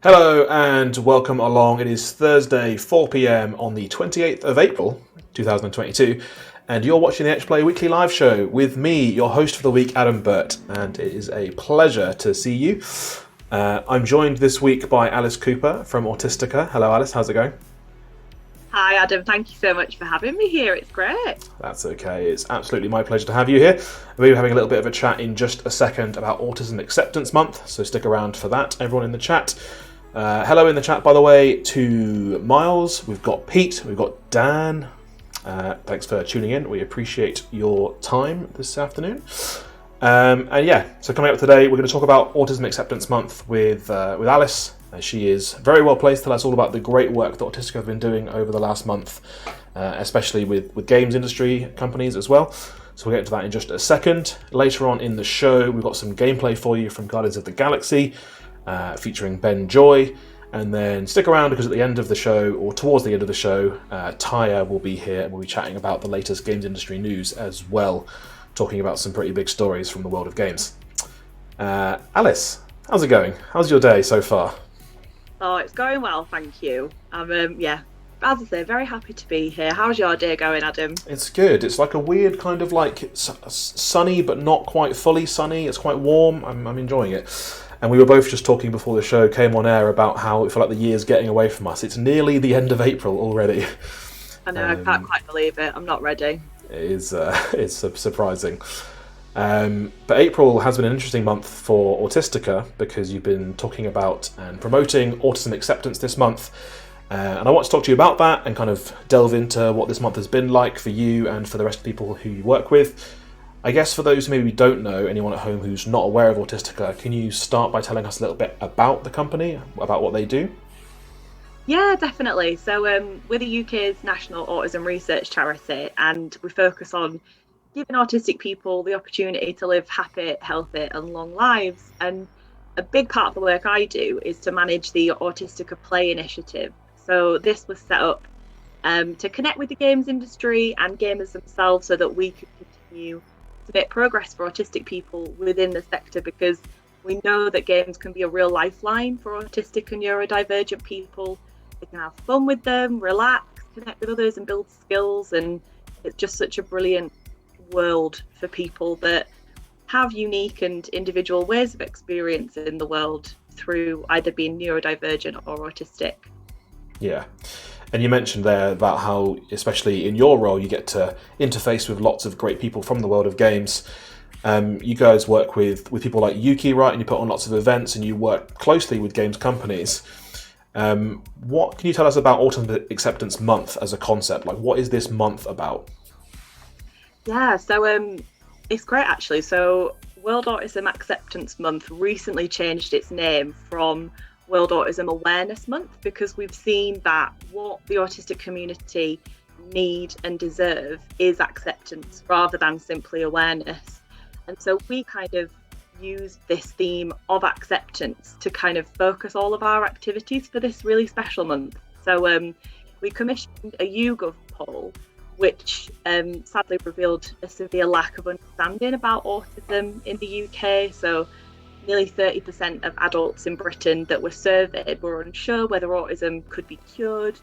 Hello and welcome along. It is Thursday, 4 p.m. on the 28th of April, 2022, and you're watching the Etch Play Weekly Live Show with me, your host for the week, Adam Burt, and it is a pleasure to see you. I'm joined this week by Alice Cooper from Autistica. Hello, Alice. How's it going? Hi, Adam. Thank you so much for having me here. It's great. That's okay. It's absolutely my pleasure to have you here. We'll be having a little bit of a chat in just a second about Autism Acceptance Month, so stick around for that, everyone in the chat. Hello in the chat, by the way, to Miles. We've got Pete. We've got Dan. Thanks for tuning in. We appreciate your time this afternoon. So coming up today, we're going to talk about Autism Acceptance Month with Alice. She is very well placed to tell us all about the great work that Autistica have been doing over the last month, especially with games industry companies as well. So we'll get into that in just a second. Later on in the show, we've got some gameplay for you from Guardians of the Galaxy, featuring Ben Joy. And then stick around because at the end of the show, or towards the end of the show, Tyre will be here and we'll be chatting about the latest games industry news as well, talking about some pretty big stories from the world of games. Alice, how's it going? How's your day so far? Oh, it's going well, thank you. I'm, as I say, very happy to be here. How's your day going, Adam? It's good. It's like a weird kind of like sunny, but not quite fully sunny. It's quite warm. I'm enjoying it. And we were both just talking before the show came on air about how it felt like the year's getting away from us. It's nearly the end of April already. I know, I can't quite believe it. I'm not ready. It is. It's surprising. But April has been an interesting month for Autistica because you've been talking about and promoting autism acceptance this month. And I want to talk to you about that and kind of delve into what this month has been like for you and for the rest of the people who you work with. I guess for those who maybe don't know, anyone at home who's not aware of Autistica, can you start by telling us a little bit about the company, about what they do? Yeah, definitely. So we're the UK's national autism research charity, and we focus on giving autistic people the opportunity to live happy, healthy and long lives. And a big part of the work I do is to manage the Autistica Play initiative. So this was set up to connect with the games industry and gamers themselves so that we could continue to make progress for autistic people within the sector, because we know that games can be a real lifeline for autistic and neurodivergent people. They can have fun with them, relax, connect with others and build skills, and it's just such a brilliant world for people that have unique and individual ways of experiencing the world through either being neurodivergent or autistic. Yeah. And you mentioned there about how, especially in your role, you get to interface with lots of great people from the world of games. You guys work with people like Yuki, right? And you put on lots of events and you work closely with games companies. What can you tell us about Autism Acceptance Month as a concept? Like, what is this month about? Yeah, so it's great actually. So World Autism Acceptance Month recently changed its name from World Autism Awareness Month, because we've seen that what the autistic community need and deserve is acceptance rather than simply awareness. And so we kind of use this theme of acceptance to kind of focus all of our activities for this really special month. So we commissioned a YouGov poll, which sadly revealed a severe lack of understanding about autism in the UK. So nearly 30% of adults in Britain that were surveyed were unsure whether autism could be cured.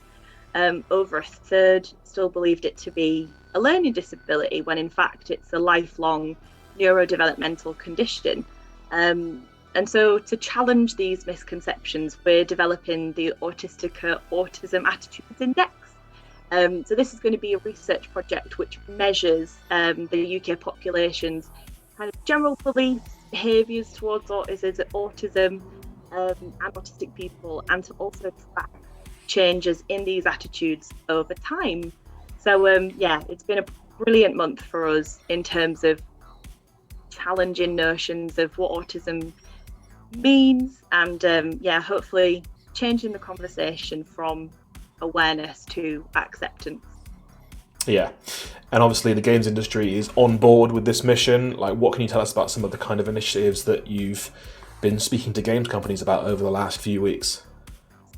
Over a third still believed it to be a learning disability, when in fact it's a lifelong neurodevelopmental condition. And so to challenge these misconceptions, we're developing the Autistica Autism Attitudes Index. So this is going to be a research project which measures the UK population's kind of general beliefs, behaviours towards autism and autistic people, and to also track changes in these attitudes over time. So it's been a brilliant month for us in terms of challenging notions of what autism means, and hopefully changing the conversation from awareness to acceptance. Yeah. And obviously the games industry is on board with this mission. Like, what can you tell us about some of the kind of initiatives that you've been speaking to games companies about over the last few weeks?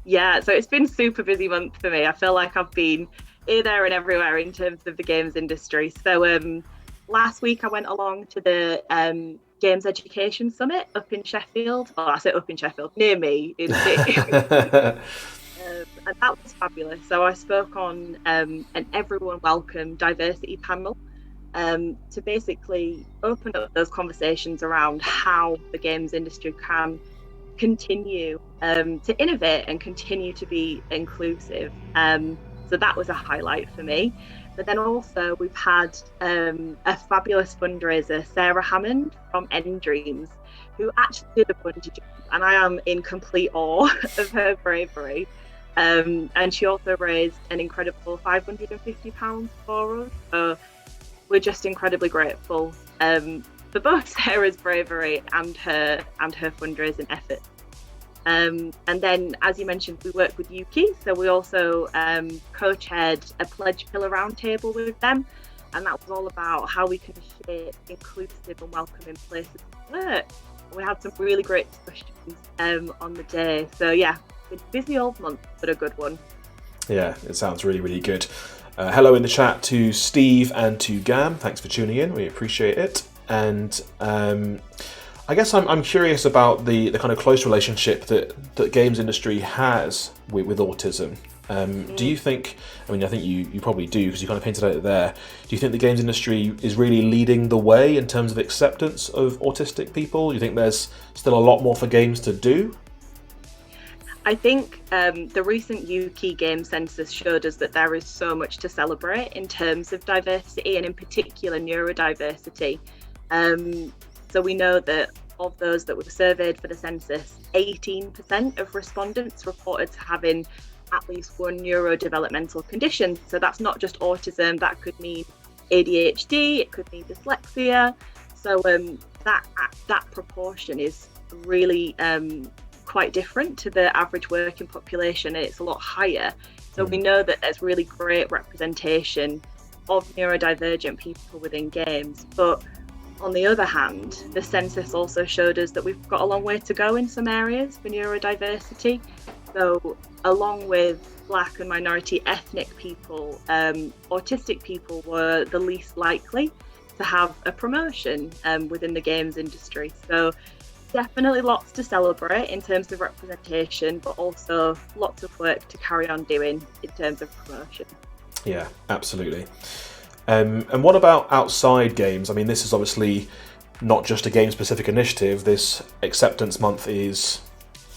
Yeah, so it's been super busy month for me. I feel like I've been here, there and everywhere in terms of the games industry. So last week I went along to the Games Education Summit up in Sheffield. Oh, I say up in Sheffield, near me. And that was fabulous. So I spoke on an everyone welcome diversity panel to basically open up those conversations around how the games industry can continue to innovate and continue to be inclusive. So that was a highlight for me. But then also we've had a fabulous fundraiser, Sarah Hammond from End Dreams, who actually did a bungee jump, and I am in complete awe of her bravery. And she also raised an incredible £550 for us. So we're just incredibly grateful for both Sarah's bravery and her fundraising effort. And then, as you mentioned, we work with Yuki, so we also co-chaired a Pledge Pillar Roundtable with them, and that was all about how we can shape inclusive and welcoming places to work. We had some really great discussions on the day. So yeah, it's a busy old month, but a good one. Yeah, it sounds really, really good. Hello in the chat to Steve and to Gam. Thanks for tuning in. We appreciate it. And I guess I'm curious about the kind of close relationship that games industry has with autism. Do you think, I think you probably do because you kind of painted it there, do you think the games industry is really leading the way in terms of acceptance of autistic people? Do you think there's still a lot more for games to do? I think the recent UK game census showed us that there is so much to celebrate in terms of diversity and in particular neurodiversity. So we know that of those that were surveyed for the census, 18% of respondents reported having at least one neurodevelopmental condition. So that's not just autism, that could mean ADHD, it could mean dyslexia. So that proportion is really quite different to the average working population, and it's a lot higher. So we know that there's really great representation of neurodivergent people within games. But on the other hand, the census also showed us that we've got a long way to go in some areas for neurodiversity. So along with Black and minority ethnic people, autistic people were the least likely to have a promotion within the games industry. So definitely lots to celebrate in terms of representation, but also lots of work to carry on doing in terms of promotion. Yeah, absolutely. And what about outside games? I mean, this is obviously not just a game-specific initiative. This acceptance month is,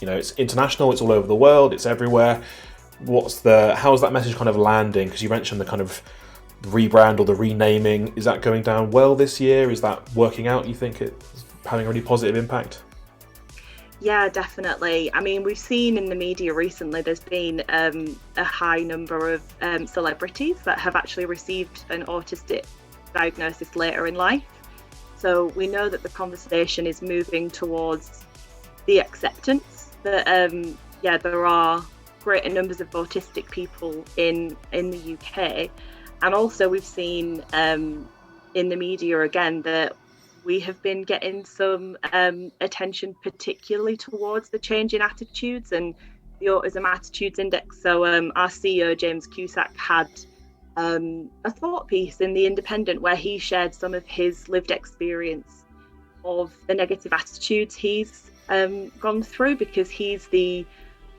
it's international, it's all over the world, it's everywhere. How is that message kind of landing? Because you mentioned the kind of rebrand or the renaming. Is that going down well this year? Is that working out? You think it's having a really positive impact? Yeah, definitely. I mean, we've seen in the media recently there's been a high number of celebrities that have actually received an autistic diagnosis later in life. So we know that the conversation is moving towards the acceptance that there are greater numbers of autistic people in the UK. And also we've seen in the media again that we have been getting some attention, particularly towards the change in attitudes and the Autism Attitudes Index. So our CEO, James Cusack, had a thought piece in The Independent where he shared some of his lived experience of the negative attitudes he's gone through, because he's the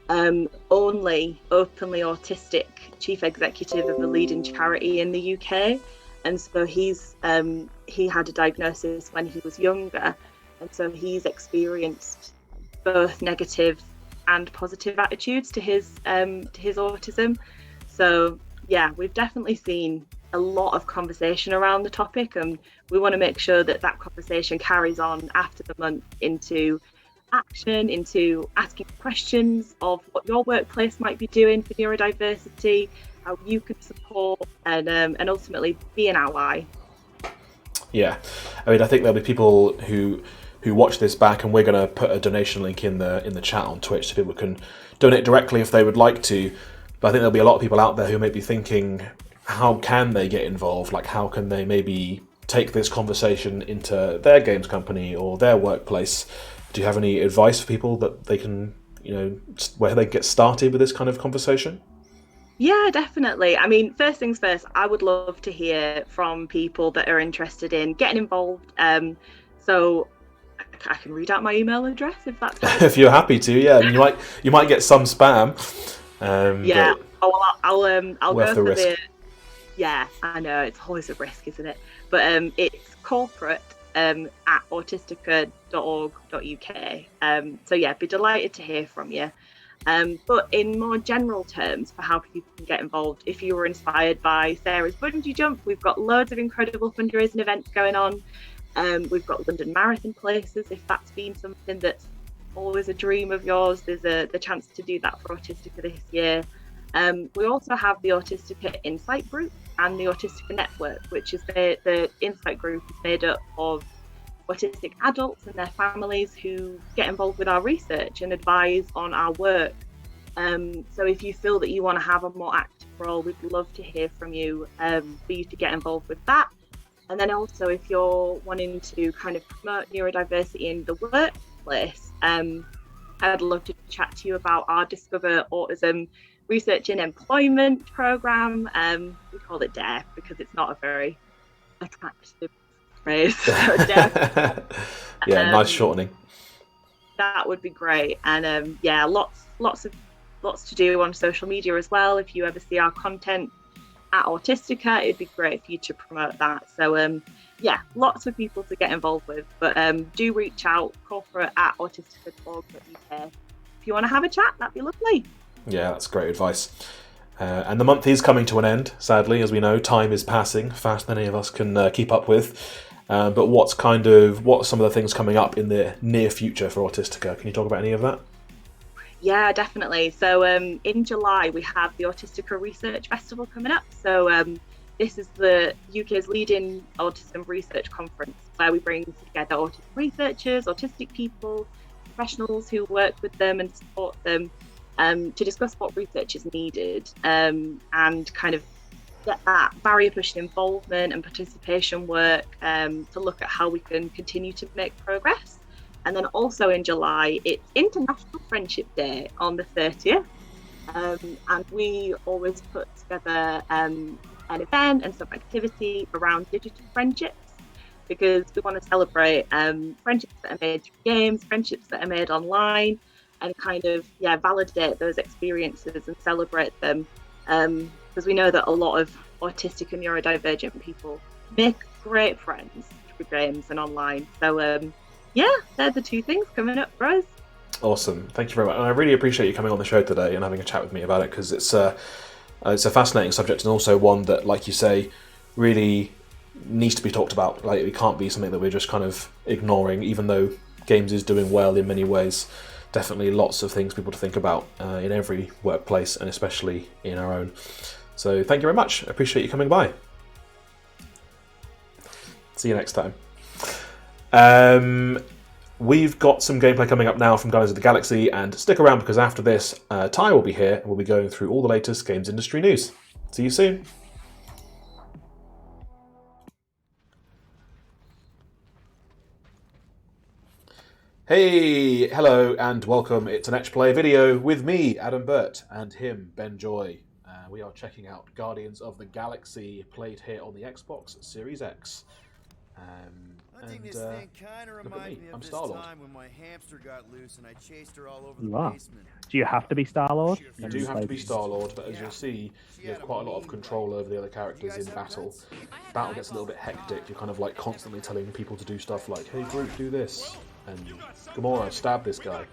only openly autistic chief executive of a leading charity in the UK. And so he had a diagnosis when he was younger, and so he's experienced both negative and positive attitudes to his autism. So yeah, we've definitely seen a lot of conversation around the topic, and we want to make sure that conversation carries on after the month into action, into asking questions of what your workplace might be doing for neurodiversity, how you can support, and ultimately be an ally. Yeah, I mean, I think there'll be people who watch this back, and we're going to put a donation link in the chat on Twitch so people can donate directly if they would like to. But I think there'll be a lot of people out there who may be thinking, how can they get involved? Like, how can they maybe take this conversation into their games company or their workplace? Do you have any advice for people that they can, where they get started with this kind of conversation? Yeah, definitely. I mean, first things first, I would love to hear from people that are interested in getting involved. So I can read out my email address if that's if you're happy to. Yeah, I mean, you might get some spam. Yeah. I'll worth go the for risk. the. Yeah, I know it's always a risk, isn't it? But it's corporate at autistica.org.uk. So yeah, be delighted to hear from you. But in more general terms for how people can get involved, if you were inspired by Sarah's bungee jump, we've got loads of incredible fundraising events going on. We've got London Marathon places. If that's been something that's always a dream of yours, there's the chance to do that for Autistica this year. We also have the Autistica Insight Group and the Autistica Network, which is the Insight Group is made up of autistic adults and their families who get involved with our research and advise on our work. So if you feel that you want to have a more active role, we'd love to hear from you for you to get involved with that. And then also if you're wanting to kind of promote neurodiversity in the workplace, I'd love to chat to you about our Discover Autism Research and Employment program. We call it DARE because it's not a very attractive phrase. So DARE. Yeah, nice shortening. That would be great. And yeah, lots to do on social media as well. If you ever see our content at Autistica, it'd be great for you to promote that. So yeah, lots of people to get involved with. But do reach out, corporate at autistica.org.uk. If you want to have a chat, that'd be lovely. Yeah, that's great advice. And the month is coming to an end, sadly. As we know, time is passing faster than any of us can keep up with. But what are some of the things coming up in the near future for Autistica? Can you talk about any of that? Yeah, definitely. So in July, we have the Autistica Research Festival coming up. So this is the UK's leading autism research conference where we bring together autism researchers, autistic people, professionals who work with them and support them to discuss what research is needed and kind of get that barrier pushing involvement and participation work to look at how we can continue to make progress. And then also in July, it's International Friendship Day on the 30th. And we always put together an event and some activity around digital friendships because we want to celebrate friendships that are made through games, friendships that are made online, and kind of validate those experiences and celebrate them because we know that a lot of autistic and neurodivergent people make great friends through games and online. So yeah, they're the two things coming up for us. Awesome, thank you very much. And I really appreciate you coming on the show today and having a chat with me about it because it's a fascinating subject and also one that, like you say, really needs to be talked about. Like, it can't be something that we're just kind of ignoring, even though games is doing well in many ways. Definitely lots of things people to think about in every workplace and especially in our own. So thank you very much. I appreciate you coming by. See you next time. We've got some gameplay coming up now from Guardians of the Galaxy, and stick around because after this, Ty will be here and we'll be going through all the latest games industry news. See you soon. Hey, hello and welcome. It's an Etch Play video with me, Adam Burt, and him, Ben Joy. We are checking out Guardians of the Galaxy, played here on the Xbox Series X. This thing kind of reminds me of this time when my hamster got loose and I chased her all over the basement. Do you have to be Star-Lord? You do have to be Star-Lord, but as you'll see, you have quite a lot of control over the other characters in battle. Battle gets a little bit hectic. You're kind of like constantly telling people to do stuff like, hey Groot, do this, and Gamora, stab this guy.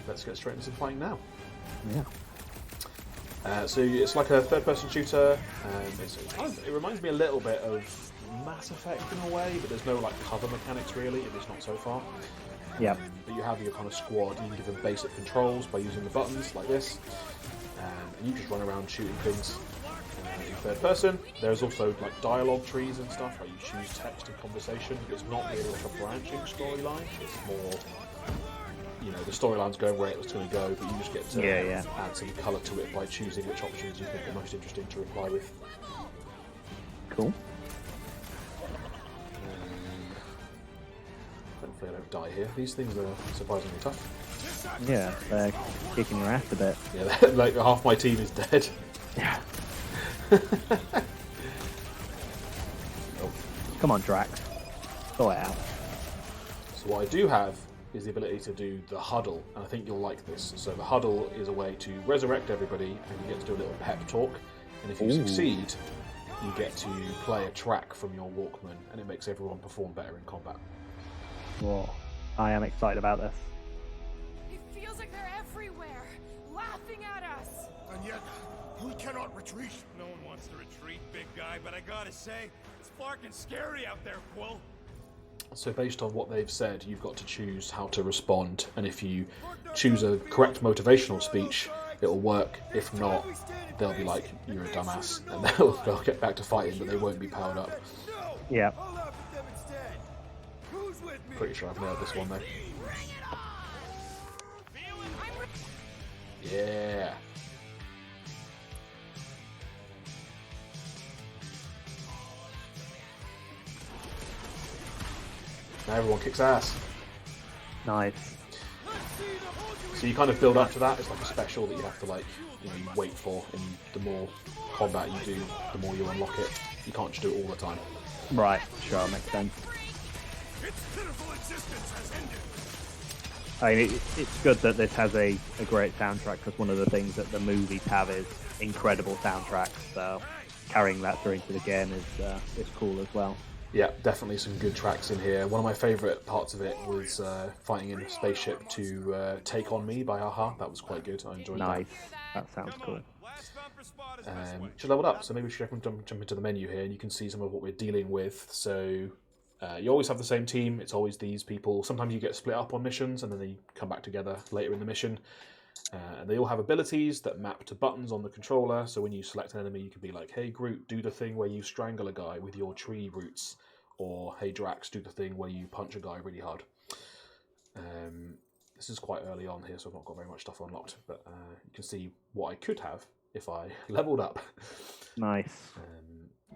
Let's get straight into fighting now. Yeah. So it's like a third-person shooter. It reminds me a little bit of Mass Effect in a way, but there's no like cover mechanics really, at least not so far. Yeah. But you have your kind of squad, and you can give them basic controls by using the buttons like this, and you just run around shooting things in third person. There's also like dialogue trees and stuff, like you choose text and conversation. It's not really like a branching storyline. It's more, you know, the storyline's going where it was going to go, but you just get to add some colour to it by choosing which options you think are most interesting to reply with. Cool. Hopefully I don't die here. These things are surprisingly tough. Yeah, they're kicking your ass a bit. Yeah, like half my team is dead. Yeah. Oh. Come on, Drax. Go it out. So what I do have is the ability to do the huddle, and I think you'll like this. So the huddle is a way to resurrect everybody, and you get to do a little pep talk. And if you succeed, you get to play a track from your Walkman, and it makes everyone perform better in combat. Whoa. I am excited about this. It feels like they're everywhere, laughing at us. And yet, we cannot retreat. No one wants to retreat, big guy, but I gotta say, it's fucking scary out there, Quill. So based on what they've said, you've got to choose how to respond, and if you choose a correct motivational speech, it'll work. If not, they'll be like, you're a dumbass, and they'll get back to fighting, but they won't be powered up. Yeah. Pretty sure I've nailed this one though. Yeah. Now everyone kicks ass. Nice. So you kind of build up to that. It's like a special that you have to you wait for, and the more combat you do, the more you unlock it. You can't just do it all the time. Right, sure, makes sense. Its pitiful existence has ended. I mean, it's good that this has a great soundtrack, because one of the things that the movies have is incredible soundtracks, so carrying that through into the game is cool as well. Yeah, definitely some good tracks in here. One of my favourite parts of it was fighting in a spaceship to Take On Me by a-ha. That was quite good. I enjoyed Nice. That sounds cool. Just leveled up, so maybe we should jump into the menu here, and you can see some of what we're dealing with. So you always have the same team. It's always these people. Sometimes you get split up on missions, and then they come back together later in the mission. And they all have abilities that map to buttons on the controller. So when you select an enemy, you can be like, hey Groot, do the thing where you strangle a guy with your tree roots. Or hey Drax, do the thing where you punch a guy really hard. This is quite early on here, so I've not got very much stuff unlocked. But you can see what I could have if I leveled up. Nice.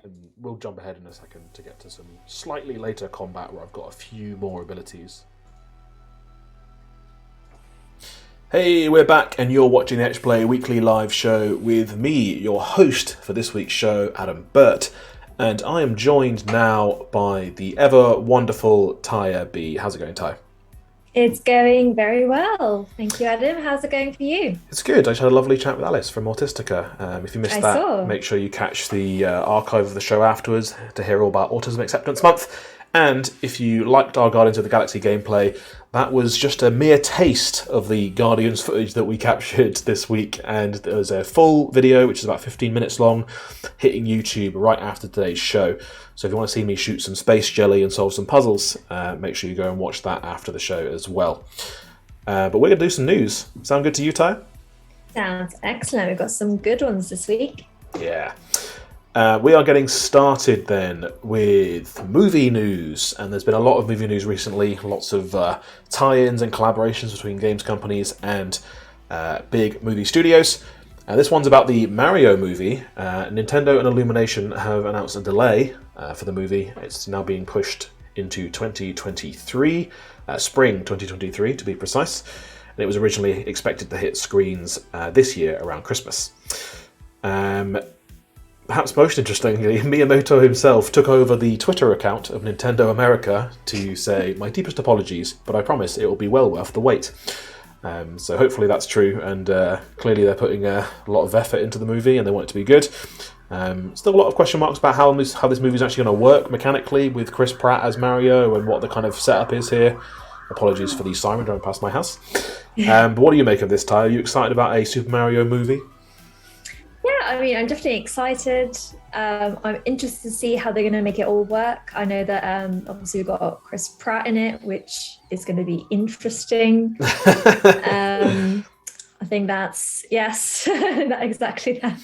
And we'll jump ahead in a second to get to some slightly later combat where I've got a few more abilities. Hey, we're back, and you're watching the Etch Play weekly live show with me, your host for this week's show, Adam Burt, and I am joined now by the ever wonderful Tyre B. How's it going, Ty? It's going very well. Thank you, Adam. How's it going for you? It's good. I just had a lovely chat with Alice from Autistica. If you missed that, saw. Make sure you catch the archive of the show afterwards to hear all about Autism Acceptance Month. And if you liked our Guardians of the Galaxy gameplay, that was just a mere taste of the Guardians footage that we captured this week. And there was a full video, which is about 15 minutes long, hitting YouTube right after today's show. So if you want to see me shoot some space jelly and solve some puzzles, make sure you go and watch that after the show as well. But we're going to do some news. Sound good to you, Ty? Sounds excellent. We've got some good ones this week. Yeah. We are getting started then with movie news, and there's been a lot of movie news recently, lots of tie-ins and collaborations between games companies and big movie studios. This one's about the Mario movie. Nintendo and Illumination have announced a delay for the movie. It's now being pushed into 2023, spring 2023 to be precise, and it was originally expected to hit screens this year around Christmas. Perhaps most interestingly, Miyamoto himself took over the Twitter account of Nintendo America to say, my deepest apologies, but I promise it will be well worth the wait. So hopefully that's true, and clearly they're putting a lot of effort into the movie and they want it to be good. Still a lot of question marks about how this movie is actually going to work mechanically with Chris Pratt as Mario and what the kind of setup is here. Apologies for the siren driving past my house. But what do you make of this, Ty? Are you excited about a Super Mario movie? Yeah, I mean, I'm definitely excited. I'm interested to see how they're going to make it all work. I know that obviously we've got Chris Pratt in it, which is going to be interesting. I think that's, yes, exactly that.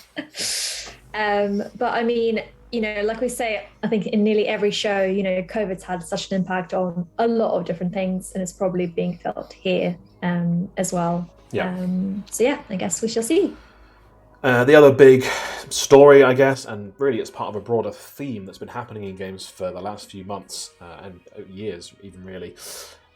But I mean, like we say, I think in nearly every show, COVID's had such an impact on a lot of different things, and it's probably being felt here as well. Yeah. So yeah, I guess we shall see. The other big story, I guess, and really it's part of a broader theme that's been happening in games for the last few months and years, even really.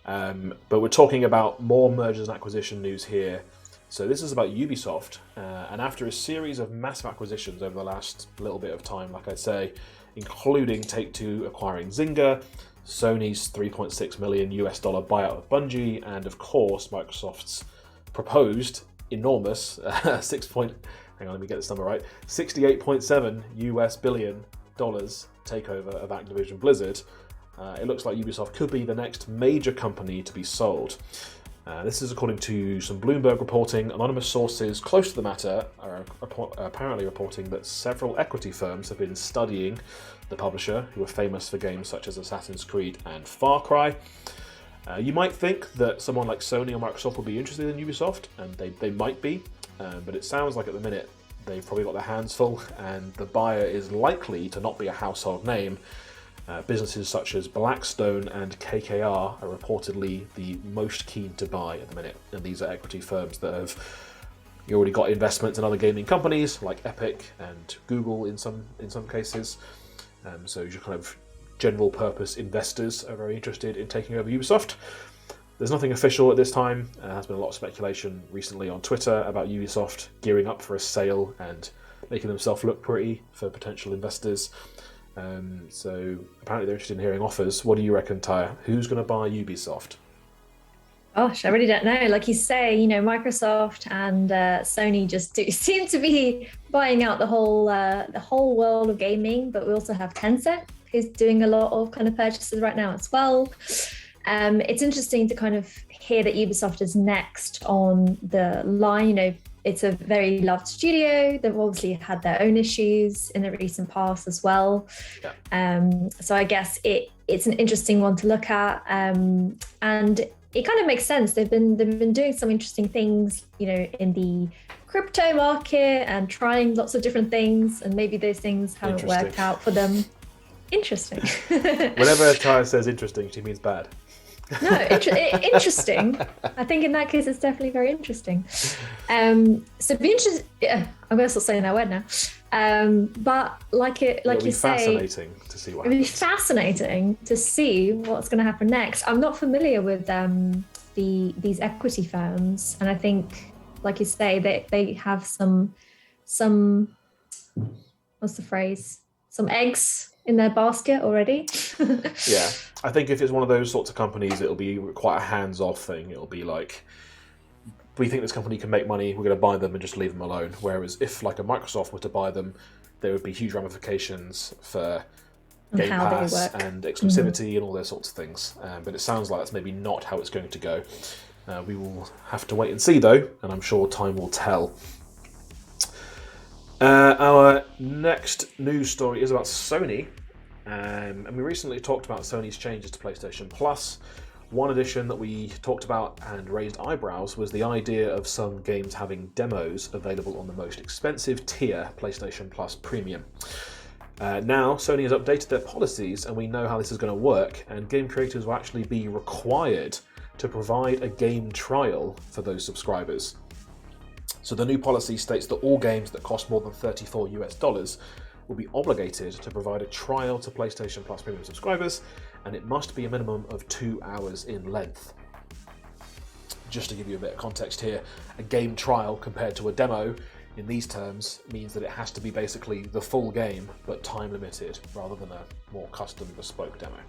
But we're talking about more mergers and acquisition news here. So this is about Ubisoft, and after a series of massive acquisitions over the last little bit of time, like I say, including Take-Two acquiring Zynga, Sony's $3.6 million buyout of Bungie, and of course Microsoft's proposed enormous $68.7 billion takeover of Activision Blizzard. It looks like Ubisoft could be the next major company to be sold. This is according to some Bloomberg reporting. Anonymous sources close to the matter are apparently reporting that several equity firms have been studying the publisher, who are famous for games such as Assassin's Creed and Far Cry. You might think that someone like Sony or Microsoft would be interested in Ubisoft, and they might be, but it sounds like at the minute they've probably got their hands full, and the buyer is likely to not be a household name. Businesses such as Blackstone and KKR are reportedly the most keen to buy at the minute, and these are equity firms that have already got investments in other gaming companies like Epic and Google in some cases. So just kind of general purpose investors are very interested in taking over Ubisoft. There's nothing official at this time. There has been a lot of speculation recently on Twitter about Ubisoft gearing up for a sale and making themselves look pretty for potential investors. So apparently they're interested in hearing offers. What do you reckon, Tyre? Who's going to buy Ubisoft? Gosh, I really don't know. Like you say, Microsoft and Sony just seem to be buying out the whole world of gaming. But we also have Tencent, who's doing a lot of kind of purchases right now as well. It's interesting to kind of hear that Ubisoft is next on the line. It's a very loved studio. They've obviously had their own issues in the recent past as well. Yeah. So I guess it's an interesting one to look at. And it kind of makes sense. They've been doing some interesting things, in the crypto market and trying lots of different things. And maybe those things haven't worked out for them. Interesting. Whenever Tyre says interesting, she means bad. No, interesting. I think in that case, it's definitely very interesting. So be interesting. Yeah, I'm going to start saying that word now. But it'll be you say, fascinating to see what happens. It'll be fascinating to see what's going to happen next. I'm not familiar with these equity firms, and I think, like you say, they have some what's the phrase? Some eggs in their basket already. Yeah, I think if it's one of those sorts of companies, it'll be quite a hands-off thing. It'll be like, we think this company can make money, we're going to buy them and just leave them alone. Whereas if like a Microsoft were to buy them, there would be huge ramifications for Game Pass and exclusivity and all those sorts of things. But it sounds like that's maybe not how it's going to go. We will have to wait and see though, and I'm sure time will tell. Our next news story is about Sony, and we recently talked about Sony's changes to PlayStation Plus. One addition that we talked about and raised eyebrows was the idea of some games having demos available on the most expensive tier, PlayStation Plus Premium. Now, Sony has updated their policies and we know how this is going to work, and game creators will actually be required to provide a game trial for those subscribers. So the new policy states that all games that cost more than $34 will be obligated to provide a trial to PlayStation Plus Premium subscribers, and it must be a minimum of 2 hours in length. Just to give you a bit of context here, a game trial compared to a demo in these terms means that it has to be basically the full game, but time limited, rather than a more custom bespoke demo.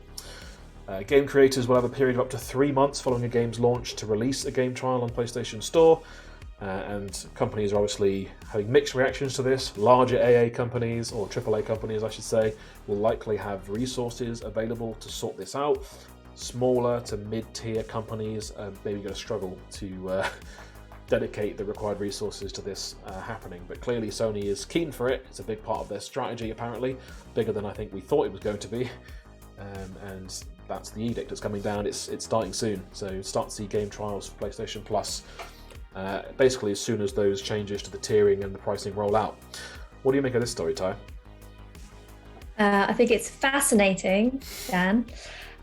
Game creators will have a period of up to 3 months following a game's launch to release a game trial on PlayStation Store. And companies are obviously having mixed reactions to this. Larger AA companies, or AAA companies I should say, will likely have resources available to sort this out. Smaller to mid-tier companies are maybe going to struggle to dedicate the required resources to this happening. But clearly Sony is keen for it. It's a big part of their strategy apparently, bigger than I think we thought it was going to be. And that's the edict that's coming down. It's starting soon, so start to see game trials for PlayStation Plus basically as soon as those changes to the tiering and the pricing roll out. What do you make of this story, Ty? I think it's fascinating, Dan.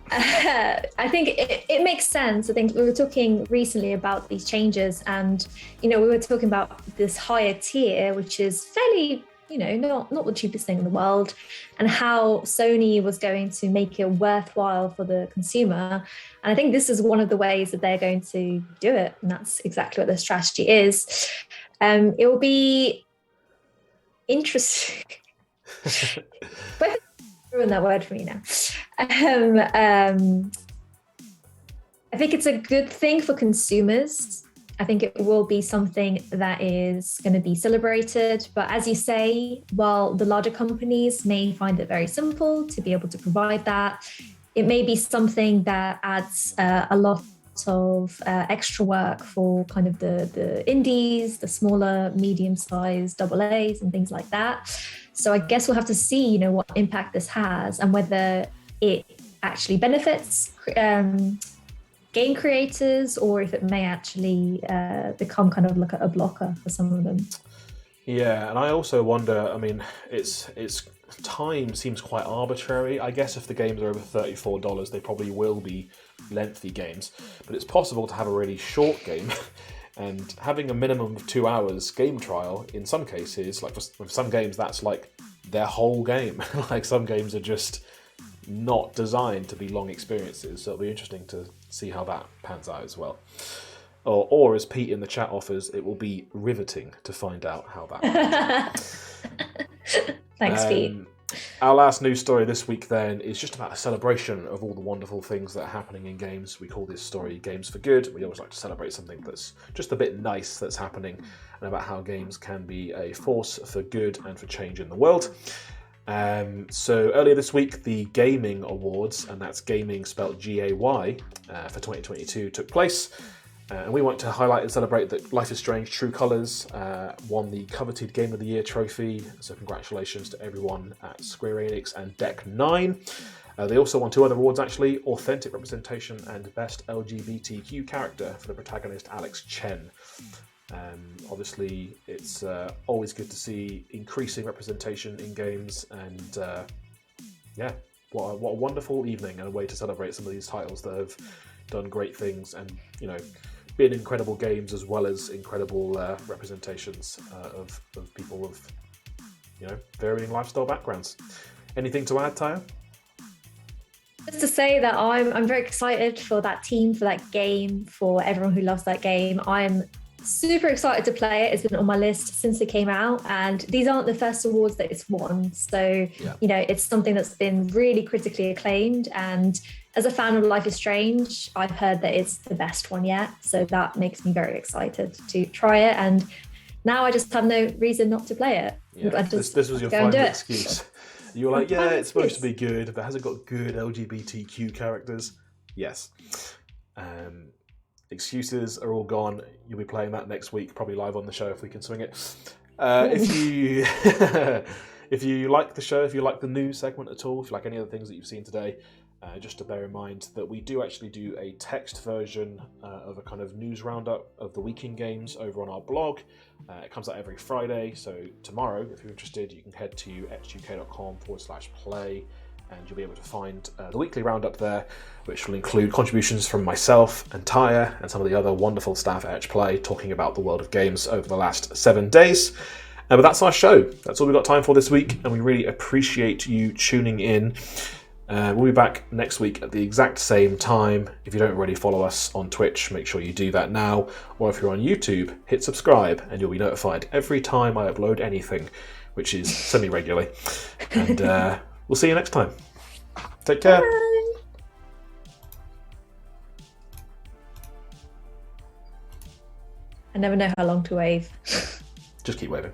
I think it makes sense. I think we were talking recently about these changes, and we were talking about this higher tier, which is fairly, not the cheapest thing in the world, and how Sony was going to make it worthwhile for the consumer. And I think this is one of the ways that they're going to do it, and that's exactly what their strategy is. It will be interesting. But Ruin that word for me now. I think it's a good thing for consumers. I think it will be something that is going to be celebrated. But as you say, while the larger companies may find it very simple to be able to provide that, it may be something that adds a lot of extra work for kind of the indies, the smaller, medium-sized AA's and things like that. So I guess we'll have to see, you know, what impact this has and whether it actually benefits game creators, or if it may actually become kind of like a blocker for some of them. Yeah, and I also wonder, I mean, it's time seems quite arbitrary. I guess if the games are over $34, they probably will be lengthy games, but it's possible to have a really short game and having a minimum of 2 hours game trial in some cases, like for some games, that's like their whole game. Like some games are just not designed to be long experiences, so it'll be interesting to see how that pans out as well. Or as Pete in the chat offers, it will be riveting to find out how that pans out. Thanks, Pete. Our last news story this week then is just about a celebration of all the wonderful things that are happening in games. We call this story Games for Good. We always like to celebrate something that's just a bit nice that's happening, and about how games can be a force for good and for change in the world. So earlier this week, the Gayming Awards, and that's Gayming spelled G-A-Y, for 2022 took place. And we want to highlight and celebrate that Life is Strange True Colours won the coveted Game of the Year trophy. So congratulations to everyone at Square Enix and Deck 9. They also won 2 other awards actually, Authentic Representation and Best LGBTQ Character for the protagonist Alex Chen. Obviously, it's always good to see increasing representation in games, and what a wonderful evening and a way to celebrate some of these titles that have done great things and, you know, been incredible games as well as incredible representations of people of, you know, varying lifestyle backgrounds. Anything to add, Taya? Just to say that I'm very excited for that team, for that game, for everyone who loves that game. I'm super excited to play it. It's been on my list since it came out, and these aren't the first awards that it's won. So, you know, it's something that's been really critically acclaimed, and as a fan of Life is Strange, I've heard that it's the best one yet. So that makes me very excited to try it, and now I just have no reason not to play it. Yeah, this was your final excuse. You were like, yeah, it's supposed to be good, but has it got good LGBTQ characters? Yes. Excuses are all gone. You'll be playing that next week, probably live on the show if we can swing it. If you like the show, if you like the news segment at all, if you like any of the things that you've seen today, just to bear in mind that we do actually do a text version of a kind of news roundup of the week in games over on our blog. It comes out every Friday, so tomorrow, if you're interested, you can head to etchuk.com/play, and you'll be able to find the weekly roundup there, which will include contributions from myself and Taya and some of the other wonderful staff at Etch Play talking about the world of games over the last 7 days. But that's our show. That's all we've got time for this week, and we really appreciate you tuning in. We'll be back next week at the exact same time. If you don't already follow us on Twitch, make sure you do that now. Or if you're on YouTube, hit subscribe and you'll be notified every time I upload anything, which is semi-regularly. And we'll see you next time. Take care. Bye. I never know how long to wave. Just keep waving.